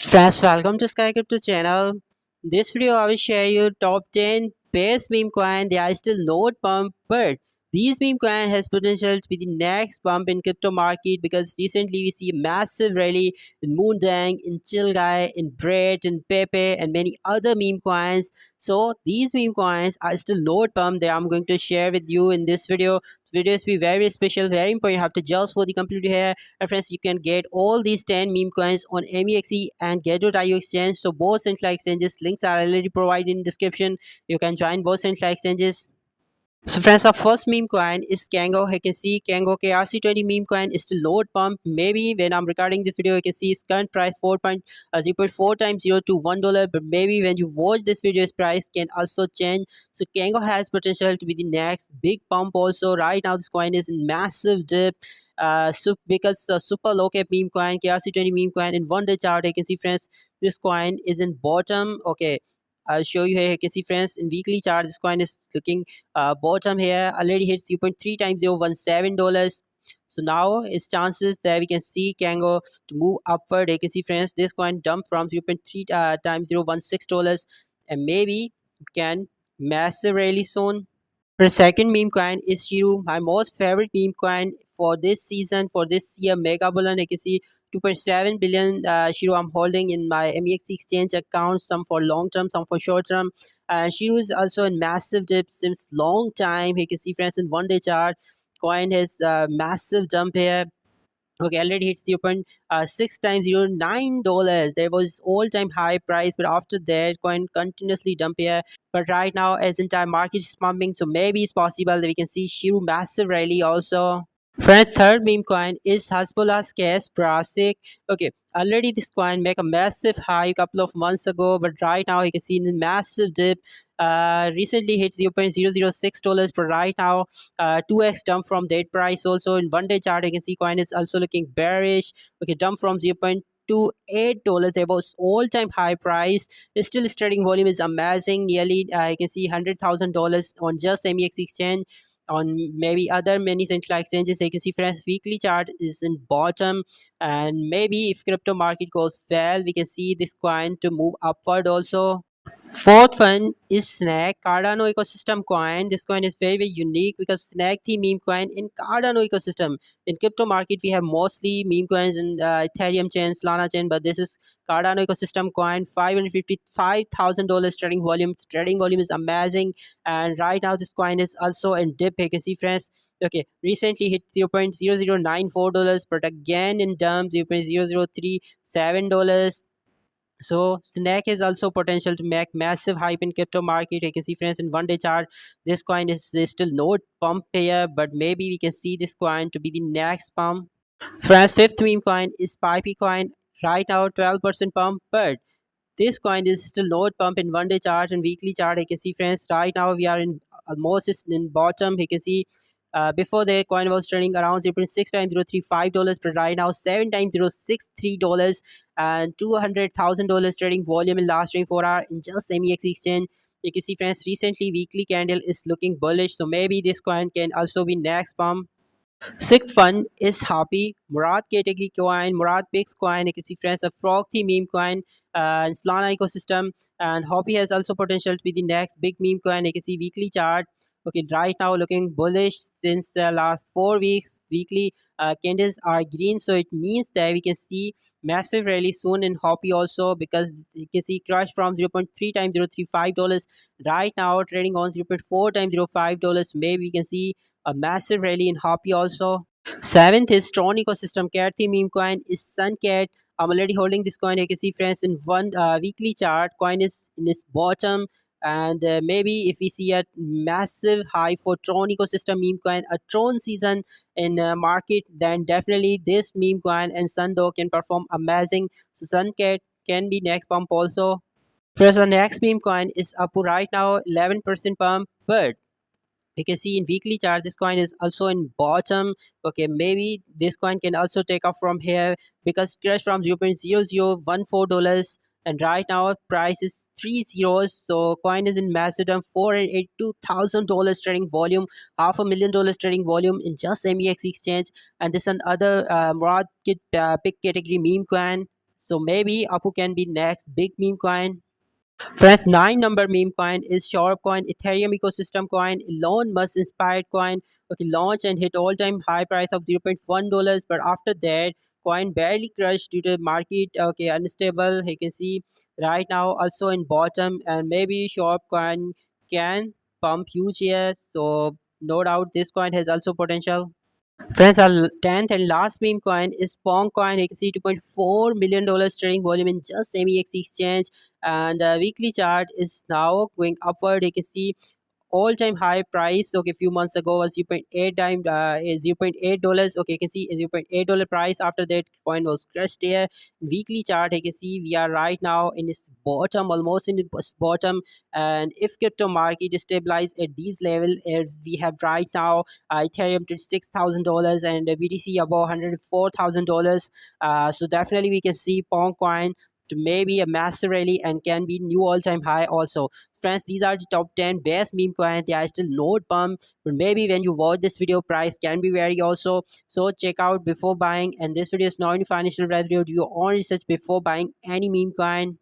Friends, welcome to Sky Crypto channel. This video I will share you top 10 best meme coin. They are still not pump, but these meme coin has potential to be the next pump in crypto market because recently we see a massive rally in Moondang, in Chillguy, in Bread, in Pepe, and many other meme coins. So these meme coins are still not pump that I'm going to share with you in this video. This video is be very special, very important. You have to just for the complete here. Friends, you can get all these 10 meme coins on MEXE and Get.io exchange. So both central exchanges links are already provided in description. You can join both central exchanges. So friends, our first meme coin is Kango. You can see Kango KRC20 meme coin is still load pump. Maybe when I'm recording this video, you can see its current price 4.04 times 0 to $1. But maybe when you watch this video, its price can also change. So Kango has potential to be the next big pump also. Right now, this coin is in massive dip. So because the super low cap meme coin, KRC20 meme coin in 1 day chart, you can see friends, this coin is in bottom. Okay, I'll show you here. You can see friends in weekly chart, this coin is looking bottom here already hit 0.3 times $0.17. So now it's chances that we can see Kango to move upward. You can see friends, this coin dumped from 0.3 times $0.16, and maybe it can massive rally soon. The second meme coin is Shiru, my most favorite meme coin for this season, for this year Mega Bullion. You can see 2.7 billion Shiru I'm holding in my MEX exchange account, some for long term, some for short term. And Shiru is also in massive dip since long time. You can see friends in 1 day chart, coin has massive jump here. Okay, already hit 0.6 times $9. There was all-time high price, but after that, coin continuously dump here. But right now, as entire market is pumping, so maybe it's possible that we can see Shiru massive rally also. Friends, third meme coin is Hasbullah's Cash Brasic. Okay, already this coin make a massive high a couple of months ago, but right now you can see in a massive dip. Recently hit $0.006, but right now 2x dump from that price. Also in 1 day chart, you can see coin is also looking bearish. Okay, dump from 0.28. There was all-time high price. Still trading volume is amazing. Nearly you can see $100,000 on just MEX exchange. On maybe other many central exchanges, you can see friends weekly chart is in bottom, and maybe if crypto market goes well, we can see this coin to move upward also. Fourth one is Snack Cardano ecosystem coin. This coin is very unique because Snack the meme coin in Cardano ecosystem. In crypto market, we have mostly meme coins in Ethereum chain, Solana chain, but this is Cardano ecosystem coin. $555,000 trading volume. Trading volume is amazing, and right now this coin is also in dip. You can see friends. Okay, recently hit $0.0094, but again in dump $0.0037. So Snack has also potential to make massive hype in crypto market. You can see friends in 1 day chart, this coin is still no pump here, but maybe we can see this coin to be the next pump. Friends, fifth meme coin is Pipey coin. Right now 12% pump, but this coin is still not pump in 1 day chart and weekly chart. You can see friends, right now we are in almost in bottom. You can see before the coin was trading around 0.6 times $0.35, but right now 7 times $0.63 and $200,000 trading volume in last 24 hours in just MEX exchange. You can see friends, recently weekly candle is looking bullish, so maybe this coin can also be next pump. Sixth one is Happy, Murad category coin, Murad Pix coin. You can see friends, a frog theme meme coin, and Solana ecosystem. And Happy has also potential to be the next big meme coin. You can see weekly chart. Okay, right now looking bullish since the last 4 weeks. Weekly candles are green, so it means that we can see massive rally soon in Hoppy also, because you can see crush from 0.3 times $0.35. Right now trading on 0.4 times $0.05. Maybe we can see a massive rally in Hoppy also. Seventh is Tron ecosystem. Cat the meme coin is Suncat. I'm already holding this coin. You can see friends in one weekly chart. Coin is in its bottom, and maybe if we see a massive high for Tron ecosystem meme coin, a Tron season in market, then definitely this meme coin and Sundo can perform amazing. So Suncat can be next pump also. First, the next meme coin is Apu. Right now 11% pump, but you can see in weekly chart this coin is also in bottom. Okay, maybe this coin can also take off from here because crash from $0.0014, and right now price is 30. So coin is in Macedon, $482,000 trading volume, $500,000 trading volume in just MEX exchange. And this and other Murad pick category meme coin. So maybe Apu can be next big meme coin. Friends, 9 number meme coin is Short coin, Ethereum ecosystem coin, Elon Musk inspired coin. Okay, launched and hit all-time high price of $0.1, but after that, coin barely crushed due to market unstable. You can see right now also in bottom, and maybe Short coin can pump huge here. So no doubt this coin has also potential. Friends, our 10th and last meme coin is Pong coin. You can see $2.4 million trading volume in just MEX exchange, and weekly chart is now going upward. You can see all-time high price. Okay, a few months ago was 0.8 time $0.8. Okay, you can see $0.8 price. After that, coin was crushed here. Weekly chart, you can see we are right now in its bottom, almost in the bottom. And if crypto market is stabilized at these level as we have right now, Ethereum to $6,000 and BTC above $104,000. So definitely we can see Pong coin to maybe a massive rally and can be new all-time high also. Friends, these are the top 10 best meme coins. They are still not pump, but maybe when you watch this video, price can be vary also. So check out before buying. And this video is not any financial advice. Do your own research before buying any meme coin.